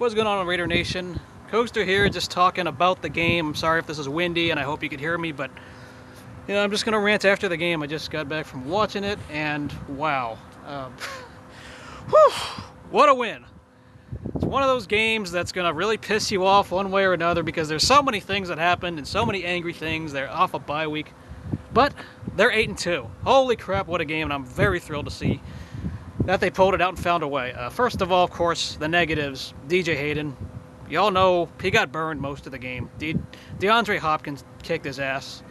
What's going on, Raider Nation? Coaster here, just talking about the game. I'm sorry if this is windy, and I hope you could hear me, but I'm just gonna rant after the game. I just got back from watching it, and wow, whew, what a win! It's one of those games that's gonna really piss you off one way or another because there's so many things that happened and so many angry things. They're off a bye week, but they're 8-2. Holy crap, what a game! And I'm very thrilled to see that they pulled it out and found a way. First of all, of course, the negatives. DJ Hayden, y'all know he got burned most of the game. DeAndre Hopkins kicked his ass.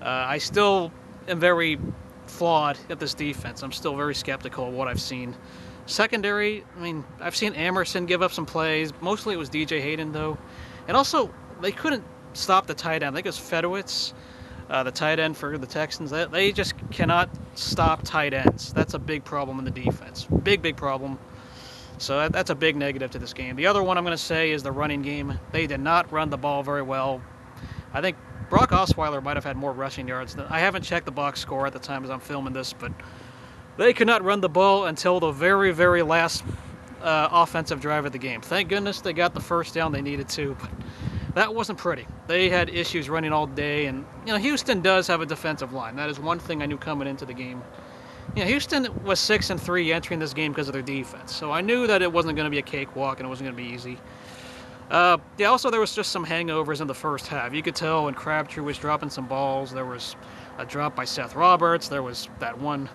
I still am very flawed at this defense. I'm still very skeptical of what I've seen. Secondary, I mean, I've seen Emerson give up some plays. Mostly it was DJ Hayden, though. And also, they couldn't stop the tight end. I think it was Fedowitz, the tight end for the Texans. They just cannot stop tight ends. That's a big problem in the defense. Big problem. So that's a big negative to this game. The other one I'm going to say is the running game. They did not run the ball very well. I think Brock Osweiler might have had more rushing yards. I haven't checked the box score at the time as I'm filming this, but they could not run the ball until the very, very last offensive drive of the game. Thank goodness they got the first down they needed to, but that wasn't pretty. They had issues running all day, and Houston does have a defensive line. That is one thing I knew coming into the game. Houston was 6-3 entering this game because of their defense, so I knew that it wasn't going to be a cakewalk and it wasn't going to be easy. Also, there was just some hangovers in the first half. You could tell when Crabtree was dropping some balls. There was a drop by Seth Roberts. There was that one.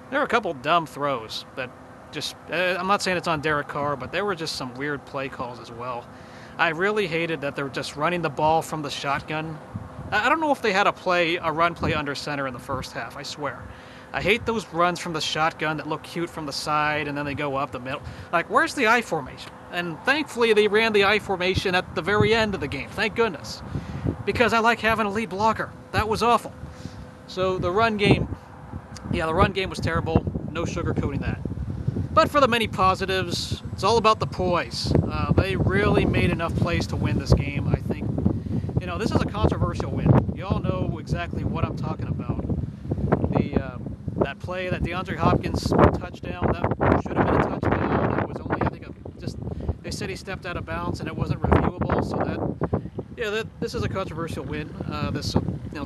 There were a couple dumb throws that just, I'm not saying it's on Derek Carr, but there were just some weird play calls as well. I really hated that they were just running the ball from the shotgun. I don't know if they had a run play under center in the first half, I swear. I hate those runs from the shotgun that look cute from the side and then they go up the middle. Like, where's the I formation? And thankfully they ran the I formation at the very end of the game, thank goodness. Because I like having a lead blocker. That was awful. So the run game was terrible. No sugarcoating that. But for the many positives, it's all about the poise. They really made enough plays to win this game, I think. This is a controversial win. You all know exactly what I'm talking about. That play, that DeAndre Hopkins touchdown, that should have been a touchdown. It was only, I think, they said he stepped out of bounds and it wasn't reviewable. So this is a controversial win.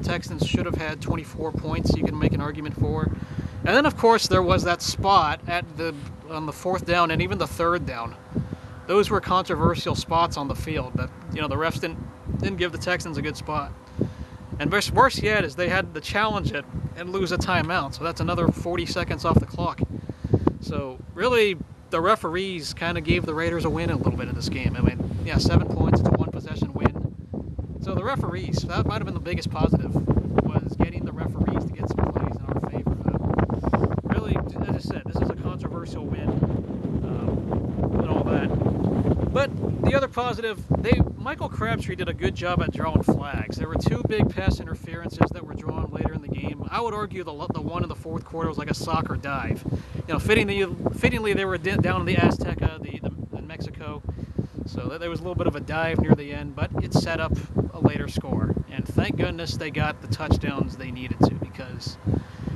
Texans should have had 24 points. You can make an argument for. And then, of course, there was that spot on the fourth down and even the third down. Those were controversial spots on the field that the refs didn't give the Texans a good spot. And worse yet is they had to challenge it and lose a timeout. So that's another 40 seconds off the clock. So really, the referees kind of gave the Raiders a win a little bit in this game. I mean, 7 points, it's a one-possession win. So the referees, that might have been the biggest positive, was getting the referees to get some plays in our favor. Really, as I said, this is a controversial win and all that. But the other positive, Michael Crabtree did a good job at drawing flags. There were two big pass interferences that were drawn later in the game. I would argue the one in the fourth quarter was like a soccer dive. Fittingly they were down in the Azteca, in Mexico. So there was a little bit of a dive near the end, but it set up a later score. And thank goodness they got the touchdowns they needed to, because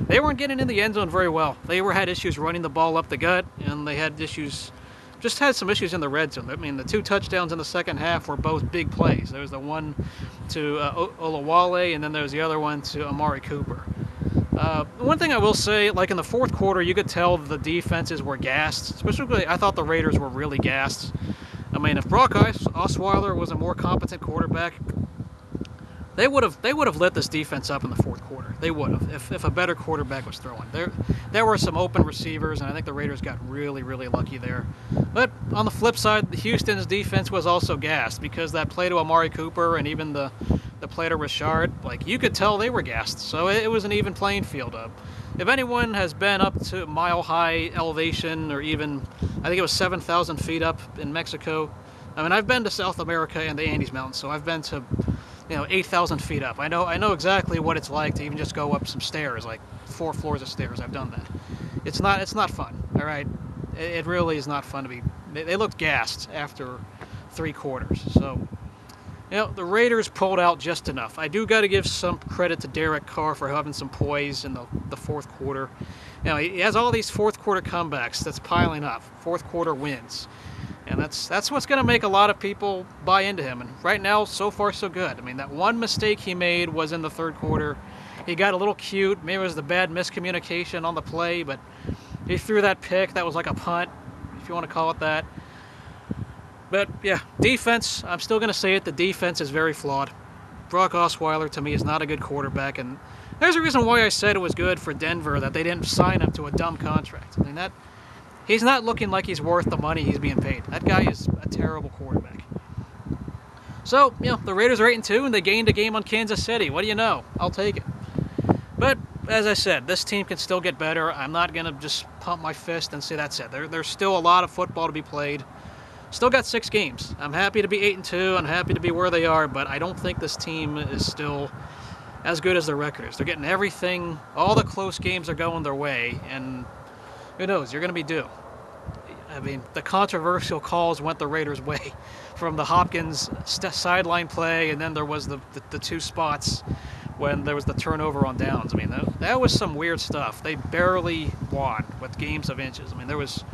they weren't getting in the end zone very well. They had issues running the ball up the gut, and they had some issues in the red zone. I mean, the two touchdowns in the second half were both big plays. There was the one to Olawale, and then there was the other one to Amari Cooper. One thing I will say, like in the fourth quarter, you could tell the defenses were gassed. Especially, I thought the Raiders were really gassed. I mean, if Brock Osweiler was a more competent quarterback, they would have lit this defense up in the fourth quarter. They would have, if a better quarterback was throwing. There were some open receivers, and I think the Raiders got really, really lucky there. But on the flip side, Houston's defense was also gassed, because that play to Amari Cooper and even the play to Richard, you could tell they were gassed. So it was an even playing field. If anyone has been up to mile-high elevation, or even, I think it was 7,000 feet up in Mexico. I mean, I've been to South America and the Andes Mountains, so I've been to 8,000 feet up. I know exactly what it's like to even just go up some stairs, like 4 floors of stairs. I've done that. It's not fun. All right, it really is not fun to be. They looked gassed after 3 quarters. So, the Raiders pulled out just enough. I do got to give some credit to Derek Carr for having some poise in the fourth quarter. He has all these fourth quarter comebacks that's piling up, fourth quarter wins. And that's what's going to make a lot of people buy into him. And right now, so far, so good. I mean, that one mistake he made was in the third quarter. He got a little cute. Maybe it was the bad miscommunication on the play, but he threw that pick. That was like a punt, if you want to call it that. But, yeah, defense, I'm still going to say it. The defense is very flawed. Brock Osweiler, to me, is not a good quarterback. And there's a reason why I said it was good for Denver that they didn't sign him to a dumb contract. I mean, he's not looking like he's worth the money he's being paid. That guy is a terrible quarterback. So, the Raiders are 8-2, and they gained a game on Kansas City. What do you know? I'll take it. But, as I said, this team can still get better. I'm not going to just pump my fist and say that's it. There's still a lot of football to be played. Still got 6 games. I'm happy to be 8-2. I'm happy to be where they are, but I don't think this team is still as good as their record is. They're getting everything. All the close games are going their way, and who knows? You're going to be due. I mean, the controversial calls went the Raiders' way, from the Hopkins sideline play, and then there was the 2 spots when there was the turnover on downs. I mean, that was some weird stuff. They barely won with games of inches. I mean, there was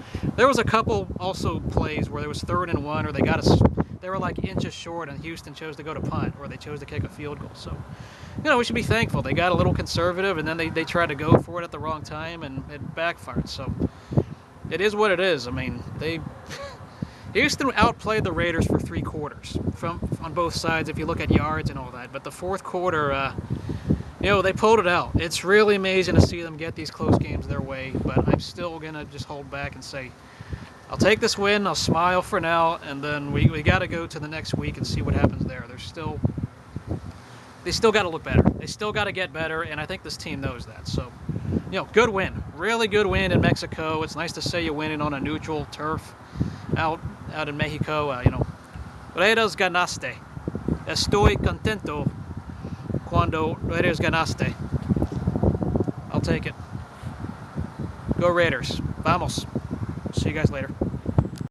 a couple also plays where there was 3rd and 1, or they were like inches short, and Houston chose to go to punt, or they chose to kick a field goal. So, we should be thankful. They got a little conservative, and then they tried to go for it at the wrong time, and it backfired. So it is what it is. I mean, Houston outplayed the Raiders for 3 quarters on both sides if you look at yards and all that. But the 4th quarter, they pulled it out. It's really amazing to see them get these close games their way, but I'm still going to just hold back and say, I'll take this win, I'll smile for now, and then we got to go to the next week and see what happens there. They still got to look better. They still got to get better, and I think this team knows that. So, good win. Really good win in Mexico. It's nice to say you're winning on a neutral turf out in Mexico. Raiders ganaste. Estoy contento cuando Raiders ganaste. I'll take it. Go Raiders. Vamos. See you guys later.